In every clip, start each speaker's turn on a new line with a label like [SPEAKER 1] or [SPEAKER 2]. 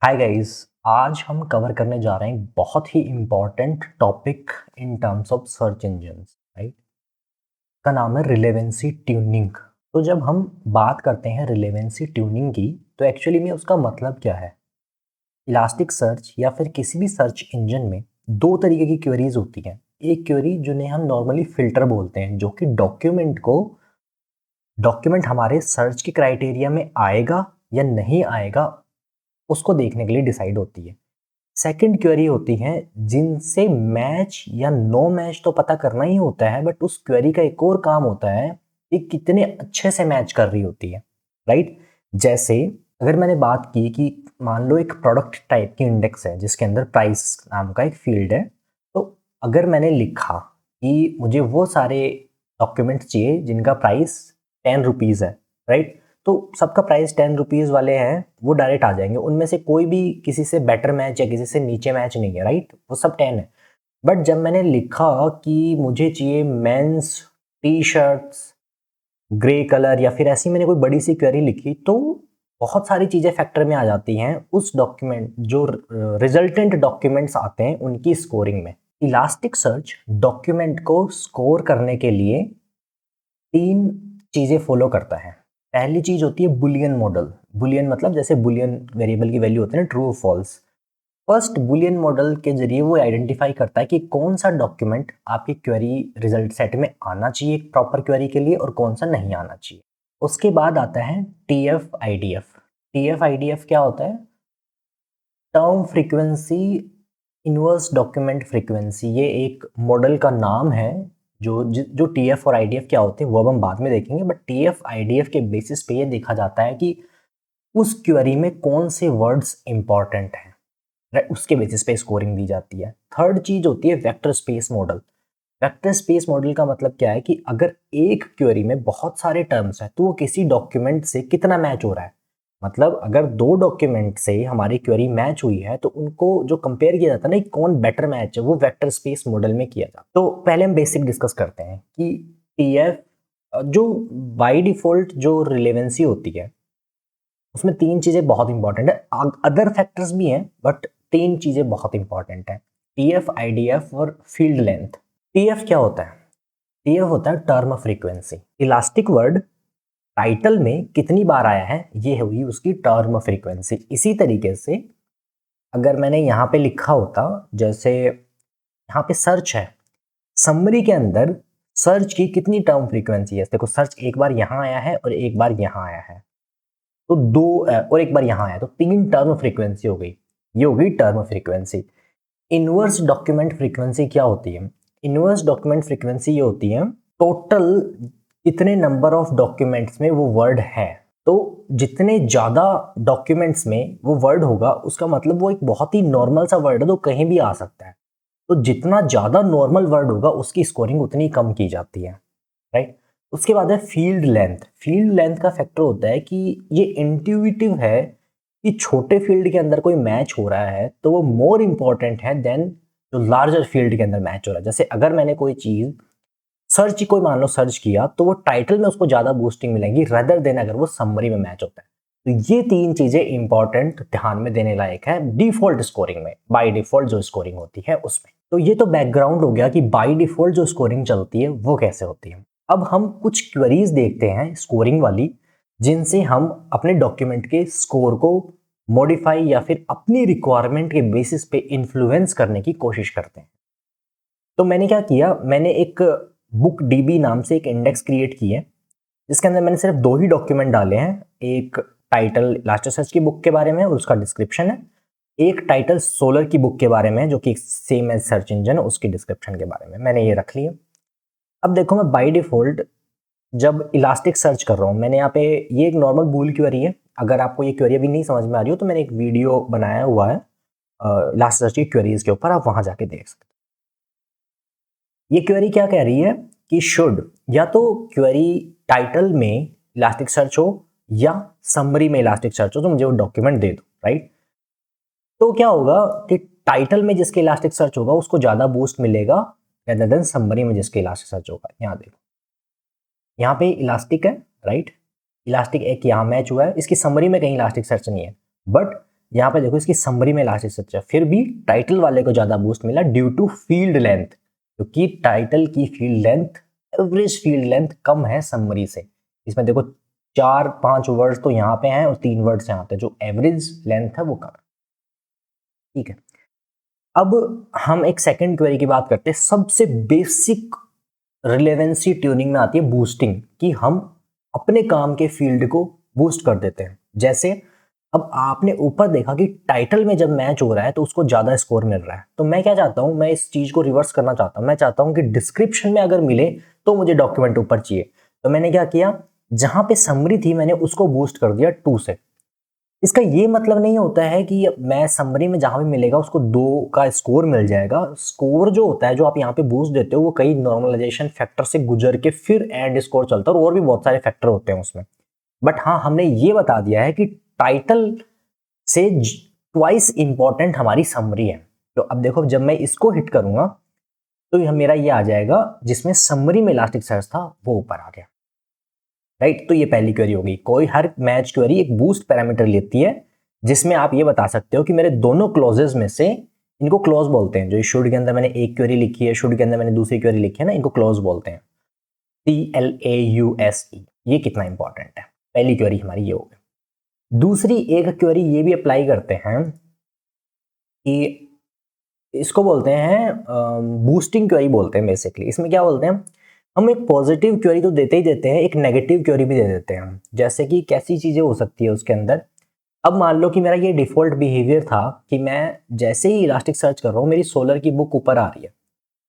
[SPEAKER 1] Hi guys. आज हम cover करने जा रहे हैं एक बहुत ही important topic in terms of search engines, right. का नाम है रिलेवेंसी ट्यूनिंग। तो जब हम बात करते हैं रिलेवेंसी ट्यूनिंग की, तो एक्चुअली में उसका मतलब क्या है। इलास्टिक सर्च या फिर किसी भी सर्च इंजन में दो तरीके की क्वेरीज होती हैं। एक क्वेरी जिन्हें हम नॉर्मली फिल्टर बोलते हैं, जो कि डॉक्यूमेंट हमारे सर्च के क्राइटेरिया में आएगा या नहीं आएगा उसको देखने के लिए डिसाइड होती है। सेकंड क्वेरी होती हैं जिनसे मैच या नो मैच तो पता करना ही होता है, बट उस क्वेरी का एक और काम होता है कि कितने अच्छे से मैच कर रही होती है, राइट। जैसे अगर मैंने बात की कि मान लो एक प्रोडक्ट टाइप की इंडेक्स है जिसके अंदर प्राइस नाम का एक फील्ड है। तो अगर मैंने लिखा कि मुझे वो सारे डॉक्यूमेंट्स चाहिए जिनका प्राइस 10 रुपीज़ है, राइट। तो सबका प्राइस 10 रुपीज़ वाले हैं, वो डायरेक्ट आ जाएंगे। उनमें से कोई भी किसी से बेटर मैच या किसी से नीचे मैच नहीं है, राइट। वो सब 10 है। बट जब मैंने लिखा कि मुझे चाहिए mains T shirts grey colour, या फिर ऐसी मैंने कोई बड़ी सी क्वेरी लिखी, तो बहुत सारी चीज़ें फैक्टर में आ जाती हैं उस डॉक्यूमेंट जो रिजल्टेंट डॉक्यूमेंट्स आते हैं उनकी स्कोरिंग में। इलास्टिक सर्च डॉक्यूमेंट को स्कोर करने के लिए तीन चीज़ें फॉलो करता है। पहली चीज़ होती है बुलियन मॉडल। बुलियन मतलब जैसे बुलियन वेरिएबल की वैल्यू होती है ना, true false. First boolean model के जरिए वो आइडेंटिफाई करता है कि कौन सा डॉक्यूमेंट आपकी क्वेरी रिजल्ट सेट में आना चाहिए प्रॉपर क्वेरी के लिए और कौन सा नहीं आना चाहिए। उसके बाद आता है TF-IDF। TF-IDF क्या होता है? Term frequency inverse document frequency. ये एक मॉडल का नाम है। जो TF और IDF क्या होते हैं वो अब हम बाद में देखेंगे, बट TF-IDF के बेसिस पे ये देखा जाता है कि उस क्वेरी में कौन से वर्ड्स इंपॉर्टेंट हैं, राइट। उसके बेसिस पे स्कोरिंग दी जाती है। थर्ड चीज होती है vector space model. Vector space model का मतलब क्या है कि अगर एक क्वेरी में बहुत सारे टर्म्स हैं तो वो किसी डॉक्यूमेंट से कितना मैच हो रहा है। मतलब अगर दो डॉक्यूमेंट से हमारी क्वेरी मैच हुई है तो उनको जो कंपेयर किया जाता है ना, कौन बेटर मैच है, वो वेक्टर स्पेस मॉडल में किया जाता है। तो पहले हम बेसिक डिस्कस करते हैं कि टीएफ जो बाय डिफॉल्ट जो रिलेवेंसी होती है उसमें तीन चीजें बहुत इंपॉर्टेंट है। अदर फैक्टर्स भी हैं, बट तीन चीजें बहुत इंपॉर्टेंट है। TF-IDF और फील्ड लेंथ। TF क्या होता है? TF होता है term frequency. Elastic word title में कितनी बार आया है ये हुई उसकी टर्म फ्रीक्वेंसी। इसी तरीके से अगर मैंने यहाँ पे लिखा होता, जैसे यहाँ पे सर्च है, समरी के अंदर सर्च की कितनी टर्म फ्रीक्वेंसी है। देखो सर्च एक बार यहाँ आया है और एक बार यहाँ आया है, तो दो और एक बार यहाँ आया, तो तीन टर्म फ्रीक्वेंसी हो गई। ये हो गई term frequency. Inverse document frequency क्या होती है? इनवर्स डॉक्यूमेंट फ्रीक्वेंसी ये होती है टोटल इतने नंबर ऑफ डॉक्यूमेंट्स में वो वर्ड है। तो जितने ज़्यादा डॉक्यूमेंट्स में वो वर्ड होगा उसका मतलब वो एक बहुत ही नॉर्मल सा वर्ड है, तो कहीं भी आ सकता है। तो जितना ज़्यादा नॉर्मल वर्ड होगा उसकी स्कोरिंग उतनी कम की जाती है, राइट। उसके बाद है फील्ड लेंथ। फील्ड लेंथ का फैक्टर होता है कि ये इंट्यूटिव है कि छोटे फील्ड के अंदर कोई मैच हो रहा है तो वो मोर इंपॉर्टेंट है देन जो लार्जर फील्ड के अंदर मैच हो रहा है। जैसे अगर मैंने कोई चीज़ सर्च, कोई मान लो सर्च किया, तो वो टाइटल में उसको ज़्यादा बूस्टिंग मिलेगी रदर देन अगर वो समरी में मैच होता है। तो ये तीन चीज़ें इंपॉर्टेंट ध्यान में देने लायक है डिफॉल्ट स्कोरिंग में, बाय डिफॉल्ट जो स्कोरिंग होती है उसमें। तो ये तो बैकग्राउंड हो गया कि बाय डिफॉल्ट जो स्कोरिंग चलती है वो कैसे होती है। अब हम कुछ क्वेरीज देखते हैं स्कोरिंग वाली, जिनसे हम अपने डॉक्यूमेंट के स्कोर को मॉडिफाई या फिर अपनी रिक्वायरमेंट के बेसिस पे इन्फ्लुएंस करने की कोशिश करते हैं। तो मैंने क्या किया, मैंने एक बुक DB नाम से एक इंडेक्स क्रिएट की है जिसके अंदर मैंने सिर्फ दो ही डॉक्यूमेंट डाले हैं। एक टाइटल इलास्टिकसर्च की बुक के बारे में और उसका डिस्क्रिप्शन है, एक टाइटल सोलर की बुक के बारे में जो कि सेम एज सर्च इंजन है उसकी डिस्क्रिप्शन के बारे में मैंने ये रख लिया। अब देखो मैं बाय डिफॉल्ट जब इलास्टिक सर्च कर रहा हूँ, मैंने यहाँ पे ये एक नॉर्मल बूल क्वेरी है। अगर आपको ये क्वेरी अभी नहीं समझ में आ रही हो तो मैंने एक वीडियो बनाया हुआ है इलास्टिक सर्च की क्वेरीज के ऊपर, आप वहां जाके देख सकते हो। ये क्वेरी क्या कह रही है कि शुड या तो क्वेरी टाइटल में इलास्टिक सर्च हो या समरी में इलास्टिक सर्च हो, तो मुझे वो डॉक्यूमेंट दे दो, राइट। तो क्या होगा कि टाइटल में जिसके इलास्टिक सर्च होगा उसको ज्यादा बूस्ट मिलेगा रेदर देन समरी में जिसके इलास्टिक सर्च होगा। यहाँ देखो, यहाँ पे इलास्टिक है, राइट। इलास्टिक एक यहाँ मैच हुआ है, इसकी समरी में कहीं इलास्टिक सर्च नहीं है, बट यहाँ पे देखो इसकी समरी में इलास्टिक सर्च है, फिर भी टाइटल वाले को ज़्यादा बूस्ट मिला ड्यू टू फील्ड लेंथ, क्योंकि टाइटल की field length, average field length कम है समरी से। इसमें देखो 4-5 वर्ड्स तो यहाँ पे हैं और 3 वर्ड्स यहाँ पे, जो एवरेज लेंथ है वो कम है। ठीक है, अब हम एक सेकंड क्वेरी की बात करते हैं। सबसे बेसिक रिलेवेंसी ट्यूनिंग में आती है बूस्टिंग, कि हम अपने काम के फील्ड को बूस्ट कर देते हैं। जैसे अब आपने ऊपर देखा कि टाइटल में जब मैच हो रहा है तो उसको ज़्यादा स्कोर मिल रहा है, तो मैं क्या चाहता हूँ, मैं इस चीज़ को रिवर्स करना चाहता हूँ। मैं चाहता हूँ कि डिस्क्रिप्शन में अगर मिले तो मुझे डॉक्यूमेंट ऊपर चाहिए। तो मैंने क्या किया, जहाँ पे समरी थी मैंने उसको बूस्ट कर दिया 2 से। इसका ये मतलब नहीं होता है कि मैं समरी में जहां भी मिलेगा उसको 2 का स्कोर मिल जाएगा। स्कोर जो होता है, जो आप यहाँ पे बूस्ट देते हो, वो कई नॉर्मलाइजेशन फैक्टर से गुजर के फिर एंड स्कोर चलता है, और भी बहुत सारे फैक्टर होते हैं उसमें। बट हाँ, हमने ये बता दिया है कि टाइटल से ट्वाइस इंपॉर्टेंट हमारी समरी है। तो अब देखो, जब मैं इसको हिट करूंगा तो मेरा ये आ जाएगा, जिसमें समरी में इलास्टिक सर्च था वो ऊपर आ गया। राइट, तो ये पहली क्वेरी होगी। कोई हर मैच क्वेरी एक बूस्ट पैरामीटर लेती है, जिसमें आप ये बता सकते हो कि मेरे दोनों क्लॉजेस में से, इनको क्लॉज बोलते हैं, जो शुड के अंदर मैंने एक क्वेरी लिखी है, शुड के अंदर मैंने दूसरी क्वेरी लिखी है ना, इनको क्लॉज बोलते हैं, CLAUSE। ये कितना इंपॉर्टेंट है, पहली क्वेरी हमारी ये होगी। दूसरी एक क्वेरी ये भी अप्लाई करते हैं कि इसको बोलते हैं बूस्टिंग क्वेरी बोलते हैं बेसिकली। इसमें क्या बोलते हैं, हम एक पॉजिटिव क्वेरी तो देते ही देते हैं, एक नेगेटिव क्वेरी भी दे देते हैं। जैसे कि कैसी चीज़ें हो सकती है उसके अंदर। अब मान लो कि मेरा ये डिफ़ॉल्ट बिहेवियर था कि मैं जैसे ही इलास्टिक सर्च कर रहा हूँ मेरी सोलर की बुक ऊपर आ रही है,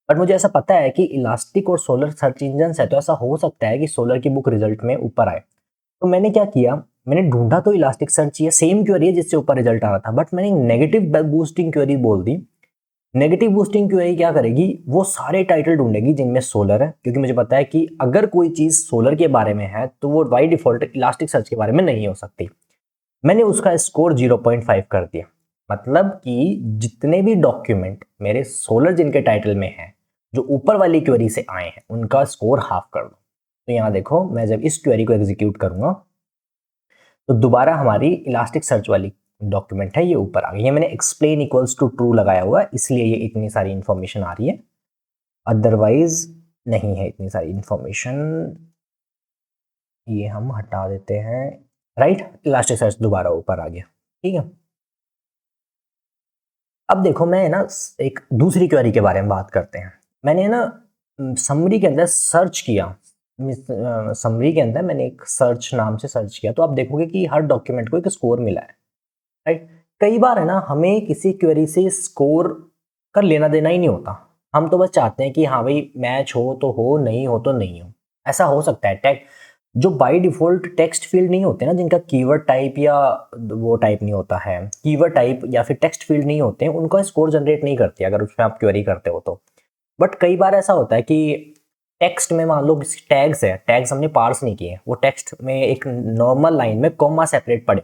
[SPEAKER 1] बट मुझे ऐसा पता है कि इलास्टिक और सोलर सर्च इंजन है, तो ऐसा हो सकता है कि सोलर की बुक रिजल्ट में ऊपर आए। तो मैंने क्या किया, मैंने ढूंढा तो इलास्टिक सर्च ये सेम क्वेरी है जिससे ऊपर रिजल्ट आ रहा था, बट मैंने नेगेटिव बूस्टिंग क्वेरी बोल दी। नेगेटिव बूस्टिंग क्वेरी क्या करेगी, वो सारे टाइटल ढूंढेगी जिनमें सोलर है, क्योंकि मुझे पता है कि अगर कोई चीज सोलर के बारे में है तो वो बाय डिफॉल्ट इलास्टिक सर्च के बारे में नहीं हो सकती। मैंने उसका स्कोर 0.5 कर दिया, मतलब कि जितने भी डॉक्यूमेंट मेरे सोलर जिनके टाइटल में है, जो ऊपर वाली क्वेरी से आए हैं, उनका स्कोर हाफ कर दो। तो यहाँ देखो, मैं जब इस क्वेरी को एग्जीक्यूट करूंगा तो दोबारा हमारी इलास्टिक सर्च वाली डॉक्यूमेंट है ये ऊपर आ गई। ये मैंने एक्सप्लेन इक्वल्स टू ट्रू लगाया हुआ है, इसलिए ये इतनी सारी इंफॉर्मेशन आ रही है, अदरवाइज नहीं है इतनी सारी इंफॉर्मेशन। ये हम हटा देते हैं। राइट, इलास्टिक सर्च दोबारा ऊपर आ गया। ठीक है, अब देखो मैं ना एक दूसरी क्वेरी के बारे में बात करते हैं। मैंने ना समरी के अंदर सर्च किया, समरी के अंदर मैंने एक सर्च नाम से सर्च किया, तो आप देखोगे कि हर डॉक्यूमेंट को एक स्कोर मिला है। राइट, कई बार है ना, हमें किसी क्वेरी से स्कोर का लेना देना ही नहीं होता, हम तो बस चाहते हैं कि हाँ भाई मैच हो तो हो, नहीं हो तो नहीं हो। ऐसा हो सकता है टैग जो बाय डिफॉल्ट टेक्स्ट फील्ड नहीं होते ना, जिनका कीवर्ड टाइप या वो टाइप नहीं होता है, कीवर्ड टाइप या फिर टेक्स्ट फील्ड नहीं होते हैं, उनका स्कोर जनरेट नहीं करती अगर उसमें आप क्वेरी करते हो तो। बट कई बार ऐसा होता है कि टेक्स्ट में मान लो किसी टैग्स है, टैग्स हमने पार्स नहीं किए, वो टेक्स्ट में एक नॉर्मल लाइन में कॉमा सेपरेट पड़े,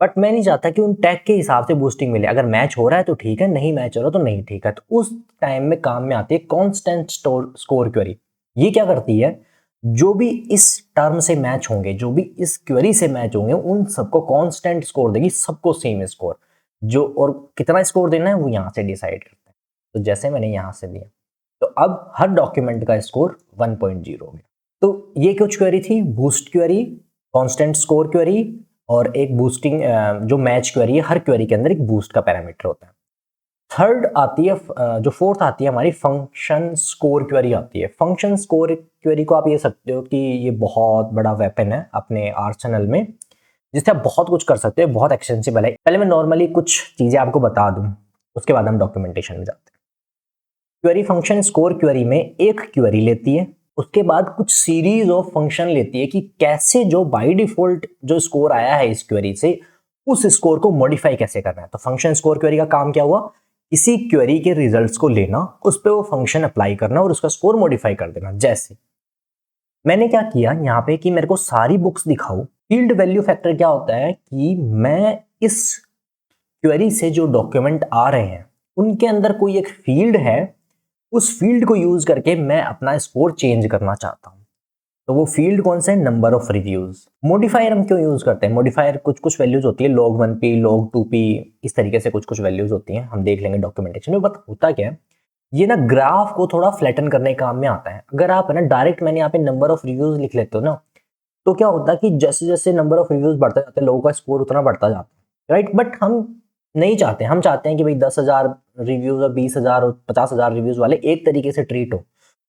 [SPEAKER 1] बट मैं नहीं चाहता कि उन टैग के हिसाब से बूस्टिंग मिले। अगर मैच हो रहा है तो ठीक है, नहीं मैच हो रहा तो नहीं ठीक है। तो उस टाइम में काम में आती है कांस्टेंट स्कोर क्वेरी। ये क्या करती है, जो भी इस टर्म से मैच होंगे, जो भी इस क्वेरी से मैच होंगे, उन सबको कांस्टेंट स्कोर देगी, सबको सेम स्कोर। जो और कितना स्कोर देना है वो यहाँ से डिसाइड करता है। तो जैसे मैंने यहाँ से दिया, तो अब हर डॉक्यूमेंट का स्कोर 1.0 हो गया। तो ये कुछ क्वेरी थी, boost query, constant score query, और एक बूस्टिंग जो मैच क्वेरी है, हर क्वेरी के अंदर एक बूस्ट का पैरामीटर होता है। थर्ड आती है जो फोर्थ आती है हमारी फंक्शन स्कोर क्वेरी आती है। फंक्शन स्कोर क्वेरी को आप ये सकते हो कि ये बहुत बड़ा वेपन है अपने आर्सेनल में, जिससे आप बहुत कुछ कर सकते हो, बहुत एक्सटेंसिबल है। पहले मैं नॉर्मली कुछ चीजें आपको बता दूं, उसके बाद हम डॉक्यूमेंटेशन में जाते हैं। क्वेरी फंक्शन स्कोर क्वेरी में एक क्वेरी लेती है, उसके बाद कुछ सीरीज ऑफ फंक्शन लेती है कि कैसे जो बाय डिफॉल्ट जो स्कोर आया है इस क्वेरी से, उस स्कोर को मॉडिफाई कैसे करना है। तो फंक्शन स्कोर क्वेरी का काम क्या हुआ, किसी क्वेरी के रिजल्ट्स को लेना, उस पर वो फंक्शन अप्लाई करना और उसका स्कोर मॉडिफाई कर देना। जैसे मैंने क्या किया यहाँ पे कि मेरे को सारी बुक्स दिखाओ। फील्ड वैल्यू फैक्टर क्या होता है कि मैं इस क्वेरी से जो डॉक्यूमेंट आ रहे हैं उनके अंदर कोई एक फील्ड है, उस फील्ड को यूज करके मैं अपना स्कोर चेंज करना चाहता हूं। तो वो फील्ड कौन सा है, नंबर ऑफ रिव्यूज। मॉडिफायर हम क्यों यूज करते हैं, मॉडिफायर कुछ कुछ वैल्यूज होती है, log 1p log 2p, इस तरीके से कुछ कुछ वैल्यूज होती हैं, हम देख लेंगे डॉक्यूमेंटेशन में। बट होता क्या है, ये ना ग्राफ को थोड़ा फ्लैटन करने के काम में आता है। अगर आप है ना डायरेक्ट मैंने यहाँ पे नंबर ऑफ रिव्यूज लिख लेते हो ना, तो क्या होता है कि जैसे जैसे नंबर ऑफ रिव्यूज बढ़ते जाते हैं लोगों का स्कोर उतना बढ़ता जाता है, राइट। बट हम नहीं चाहते, हम चाहते हैं कि भाई 10,000 रिव्यूज और 20,000 और 50,000 रिव्यूज वाले एक तरीके से ट्रीट हो।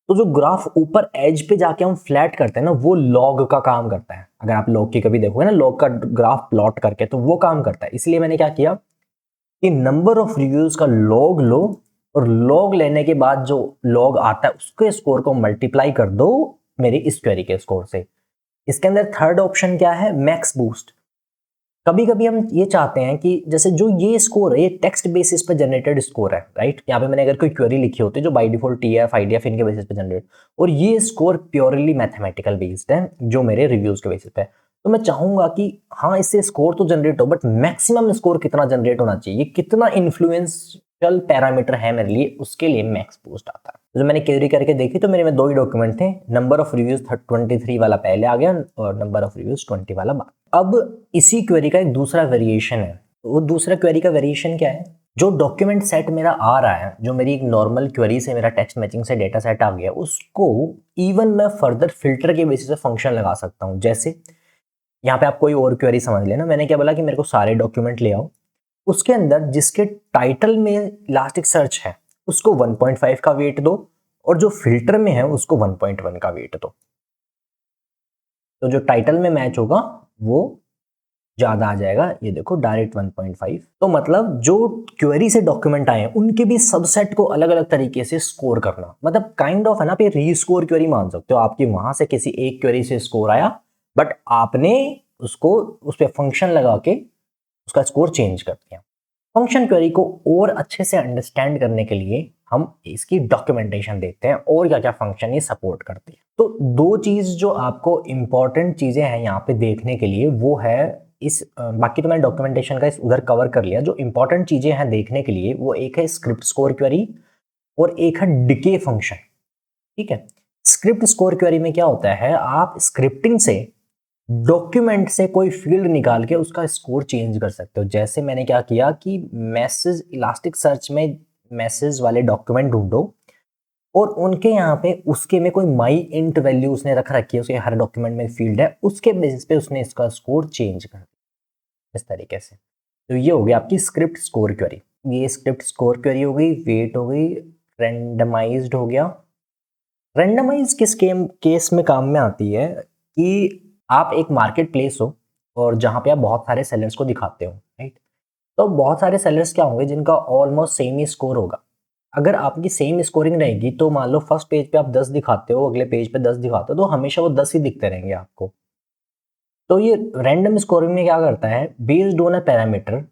[SPEAKER 1] तो जो ग्राफ ऊपर एज पे जाके हम फ्लैट करते हैं ना, वो लॉग का काम करता है। अगर आप लॉग की कभी देखोगे ना, लॉग का ग्राफ प्लॉट करके, तो वो काम करता है। इसलिए मैंने क्या किया कि नंबर ऑफ रिव्यूज का लॉग लो, और लॉग लेने के बाद जो लॉग आता है उसके स्कोर को मल्टीप्लाई कर दो मेरी इस क्वेरी के स्कोर से। इसके अंदर थर्ड ऑप्शन क्या है, मैक्स बूस्ट। कभी कभी हम ये चाहते हैं कि जैसे जो ये स्कोर है ये टेक्स्ट बेसिस पर जनरेटेड स्कोर है, राइट। यहाँ पे मैंने अगर कोई क्वेरी लिखी होती है जो बाय डिफॉल्ट TF IDF इनके बेसिस पे जनरेट, और ये स्कोर प्योरली मैथमेटिकल बेस्ड है जो मेरे रिव्यूज के बेसिस पे है। तो मैं चाहूंगा कि हाँ इससे स्कोर तो जनरेट हो, बट मैक्सिमम स्कोर कितना जनरेट होना चाहिए, कितना इन्फ्लुएंशियल पैरामीटर है मेरे लिए, उसके लिए मैक्स बूस्ट आता है। जो मैंने क्वेरी करके देखी तो मेरे में 2 ही डॉक्यूमेंट थे, नंबर ऑफ रिव्यूज 23 वाला पहले आ गया और नंबर ऑफ रिव्यूज 20 वाला बाद। अब इसी क्वेरी का एक दूसरा वेरिएशन है। वो दूसरा क्वेरी का वेरिएशन क्या है, जो डॉक्यूमेंट सेट मेरा आ रहा है, जो मेरी एक नॉर्मल क्वेरी से मेरा टेक्स्ट मैचिंग से डेटा सेट आ गया, उसको इवन मैं फर्दर फिल्टर के बेसिस पे फंक्शन लगा सकता हूँ। जैसे यहाँ पे आप कोई और क्वेरी समझ लेना, मैंने क्या बोला कि मेरे को सारे डॉक्यूमेंट ले आओ, उसके अंदर जिसके टाइटल में इलास्टिक सर्च है उसको 1.5 का वेट दो, और जो फिल्टर में है उसको 1.1 का वेट दो। तो जो टाइटल में मैच होगा वो ज्यादा आ जाएगा। ये देखो डायरेक्ट 1.5। तो मतलब जो क्वेरी से डॉक्यूमेंट आए हैं उनके भी सबसेट को अलग अलग तरीके से स्कोर करना, मतलब काइंड ऑफ है ना, पे रीस्कोर क्वेरी मान सकते हो। आपकी वहां से किसी एक क्वेरी से स्कोर आया, बट आपने उसको उस पर फंक्शन लगा के उसका स्कोर चेंज कर दिया। फंक्शन क्वेरी को और अच्छे से अंडरस्टैंड करने के लिए हम इसकी डॉक्यूमेंटेशन देखते हैं और क्या क्या फंक्शन ये सपोर्ट करती है। तो 2 चीज जो आपको इंपॉर्टेंट चीजें हैं यहाँ पे देखने के लिए, वो है इस बाकी तो मैंने डॉक्यूमेंटेशन का इस उधर कवर कर लिया। जो इंपॉर्टेंट चीजें हैं देखने के लिए, वो एक है स्क्रिप्ट स्कोर क्वेरी और एक है डिके फंक्शन, ठीक है। स्क्रिप्ट स्कोर क्वेरी में क्या होता है, आप स्क्रिप्टिंग से डॉक्यूमेंट से कोई फील्ड निकाल के उसका स्कोर चेंज कर सकते हो। जैसे मैंने क्या किया कि मैसेज इलास्टिक सर्च में मैसेज वाले डॉक्यूमेंट ढूंढो, और उनके यहाँ पे उसके में कोई माई इंट वैल्यू उसने रख रखी है, उसके हर डॉक्यूमेंट में फील्ड है, उसके बेसिस पे उसने इसका स्कोर चेंज कर दिया इस तरीके से। तो ये हो गया आपकी स्क्रिप्ट स्कोर क्वेरी। ये स्क्रिप्ट स्कोर क्वेरी हो गई, वेट हो गई, रेंडमाइज्ड हो गया। रेंडमाइज किस केस में काम में आती है कि आप एक मार्केट प्लेस हो और जहाँ पे आप बहुत सारे सेलर्स को दिखाते हो, राइट। तो बहुत सारे सेलर्स क्या होंगे जिनका ऑलमोस्ट सेम ही स्कोर होगा। अगर आपकी सेम स्कोरिंग रहेगी तो मान लो फर्स्ट पेज पे आप 10 दिखाते हो, अगले पेज पे 10 दिखाते हो, तो हमेशा वो 10 ही दिखते रहेंगे आपको। तो ये रैंडम स्कोरिंग में क्या करता है, बेस्ड ऑन अ पैरामीटर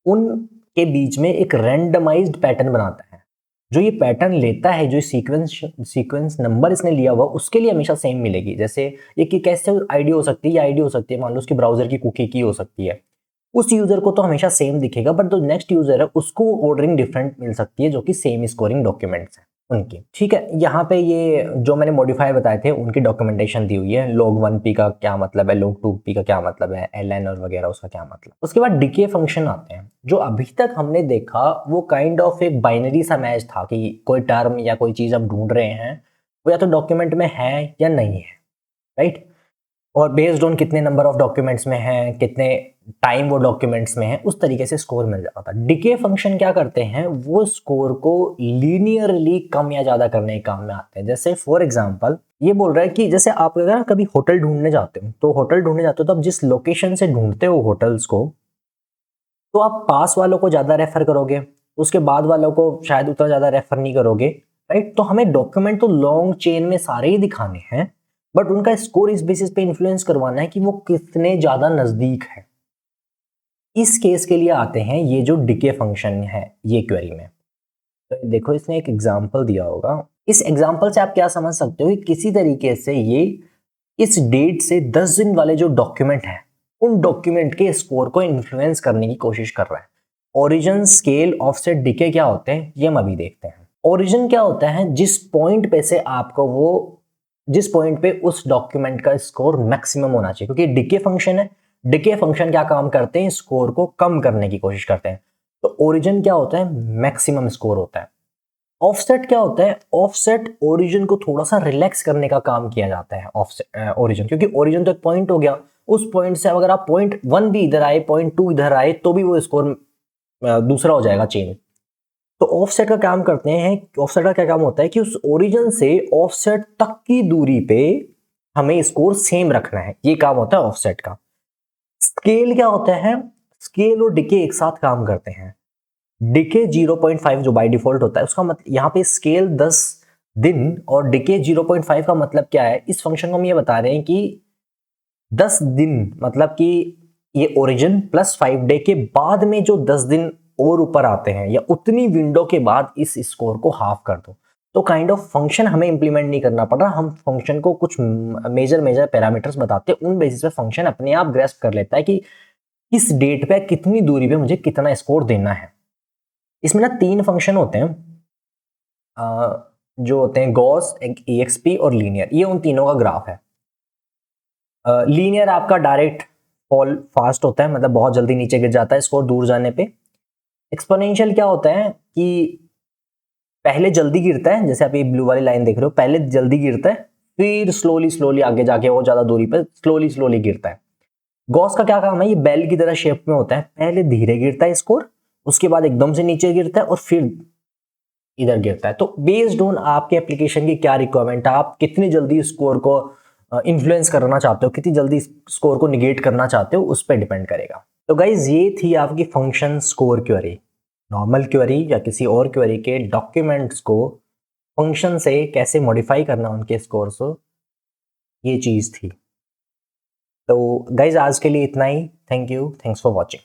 [SPEAKER 1] उनके बीच में एक रैंडमाइज्ड पैटर्न बनाता है। जो ये पैटर्न लेता है, जो सीक्वेंस नंबर इसने लिया हुआ उसके लिए हमेशा सेम मिलेगी। जैसे ये कि कैसे आईडी हो सकती है, ये आईडी हो सकती है मान लो उसकी ब्राउजर की कुकी की हो सकती है, उस यूजर को तो हमेशा सेम दिखेगा, बट जो नेक्स्ट यूजर है उसको ऑर्डरिंग डिफरेंट मिल सकती है जो कि सेम स्कोरिंग डॉक्यूमेंट्स हैं उनकी, ठीक है। यहाँ पे ये जो मैंने मॉडिफायर बताए थे उनकी डॉक्यूमेंटेशन दी हुई है। log 1p का क्या मतलब है, log 2p का क्या मतलब है, ln और वगैरह उसका क्या मतलब। उसके बाद डिके फंक्शन आते हैं। जो अभी तक हमने देखा वो काइंड ऑफ एक बाइनरी सा मैच था कि कोई टर्म या कोई चीज आप ढूंढ रहे हैं, वो या तो डॉक्यूमेंट में है या नहीं है, राइट। और बेस्ड ऑन कितने नंबर ऑफ डॉक्यूमेंट्स में है, कितने टाइम वो डॉक्यूमेंट्स में है, उस तरीके से स्कोर मिल जाता था। डिके फंक्शन क्या करते हैं, वो स्कोर को लीनियरली कम या ज्यादा करने के काम में आते हैं। जैसे फॉर एग्जांपल ये बोल रहा है कि जैसे आप अगर कभी होटल ढूंढने जाते हो, तो होटल ढूंढने जाते हो तो आप जिस लोकेशन से ढूंढते हो होटल्स को, तो आप पास वालों को ज्यादा रेफर करोगे, उसके बाद वालों को शायद उतना ज्यादा रेफर नहीं करोगे, राइट। तो हमें डॉक्यूमेंट तो लॉन्ग चेन में सारे ही दिखाने हैं, बट उनका स्कोर इस बेसिस पे इन्फ्लुएंस करवाना है कि वो कितने ज्यादा नजदीक है। इस केस के लिए आते हैं ये जो डिके फंक्शन है ये क्वेरी में। तो देखो इसने एक एग्जांपल दिया होगा, इस एग्जांपल से आप क्या समझ सकते हो कि किसी तरीके से ये इस डेट से 10 दिन वाले जो डॉक्यूमेंट है उन डॉक्यूमेंट के स्कोर को इन्फ्लुएंस करने की कोशिश कर रहा है। ओरिजिन, स्केल, ऑफसेट, डिके क्या होते हैं ये हम अभी देखते हैं। ओरिजिन क्या होता है, जिस पॉइंट पे से आपको वो जिस पॉइंट पे उस डॉक्यूमेंट का स्कोर मैक्सिमम होना चाहिए, क्योंकि डिके फंक्शन है। डिके फंक्शन क्या काम करते हैं, स्कोर को कम करने की कोशिश करते हैं। तो ओरिजिन क्या होता है, मैक्सिमम स्कोर होता है। ऑफसेट क्या होता है, ऑफसेट ओरिजिन को थोड़ा सा रिलैक्स करने का काम किया जाता है। ऑफसेट ओरिजिन, क्योंकि ओरिजिन तो एक पॉइंट हो गया, उस पॉइंट से अगर आप पॉइंट 1 भी इधर आए, पॉइंट 2 इधर आए, तो भी वो स्कोर दूसरा हो जाएगा चेंज। तो ऑफसेट का काम करते हैं, ऑफसेट का क्या काम होता है कि उस ओरिजिन से ऑफसेट तक की दूरी पे हमें स्कोर सेम रखना है, ये काम होता है ऑफसेट का। स्केल क्या होता है, स्केल और डिके एक साथ काम करते हैं। डिके 0.5 जो बाय डिफॉल्ट होता है, उसका मतलब यहाँ पे स्केल 10 दिन और डिके 0.5 का मतलब क्या है, इस फंक्शन को हम ये बता रहे हैं कि 10 दिन मतलब कि ये ओरिजिन प्लस 5 डे के बाद में जो 10 दिन और ऊपर आते हैं, या उतनी विंडो के बाद इस स्कोर को हाफ कर दो। तो काइंड ऑफ फंक्शन हमें इंप्लीमेंट नहीं करना पड़ रहा, हम फंक्शन को कुछ मेजर पैरामीटर्स बताते हैं, उन बेसिस पे फंक्शन अपने आप ग्रेस्प कर लेता है कि इस डेट पे कितनी दूरी पे मुझे कितना स्कोर देना है। इसमें ना 3 फंक्शन होते हैं, जो होते हैं गॉस, एक्सपी और लीनियर। ये उन तीनों का ग्राफ है। लीनियर आपका डायरेक्ट फॉल फास्ट होता है, मतलब बहुत जल्दी नीचे गिर जाता है स्कोर दूर जाने पे। एक्सपोनेंशियल क्या होता है कि पहले जल्दी गिरता है, जैसे आप ये ब्लू वाली लाइन देख रहे हो, पहले जल्दी गिरता है, फिर स्लोली स्लोली आगे जाके वो ज्यादा दूरी पर स्लोली स्लोली गिरता है। गॉस का क्या काम है, ये बेल की तरह शेप में होता है, पहले धीरे गिरता है स्कोर, उसके बाद एकदम से नीचे गिरता है और फिर इधर गिरता है। तो बेस्ड ऑन आपके एप्लीकेशन की क्या रिक्वायरमेंट है, आप कितनी जल्दी स्कोर को इन्फ्लुएंस करना चाहते हो, कितनी जल्दी स्कोर को निगेट करना चाहते हो, उस पर डिपेंड करेगा। तो गाइज ये थी आपकी function score query. Normal query या किसी और क्वेरी के डॉक्यूमेंट्स को फंक्शन से कैसे मॉडिफाई करना उनके स्कोर को, ये चीज़ थी। तो गाइज आज के लिए इतना ही। Thank you, thanks for watching.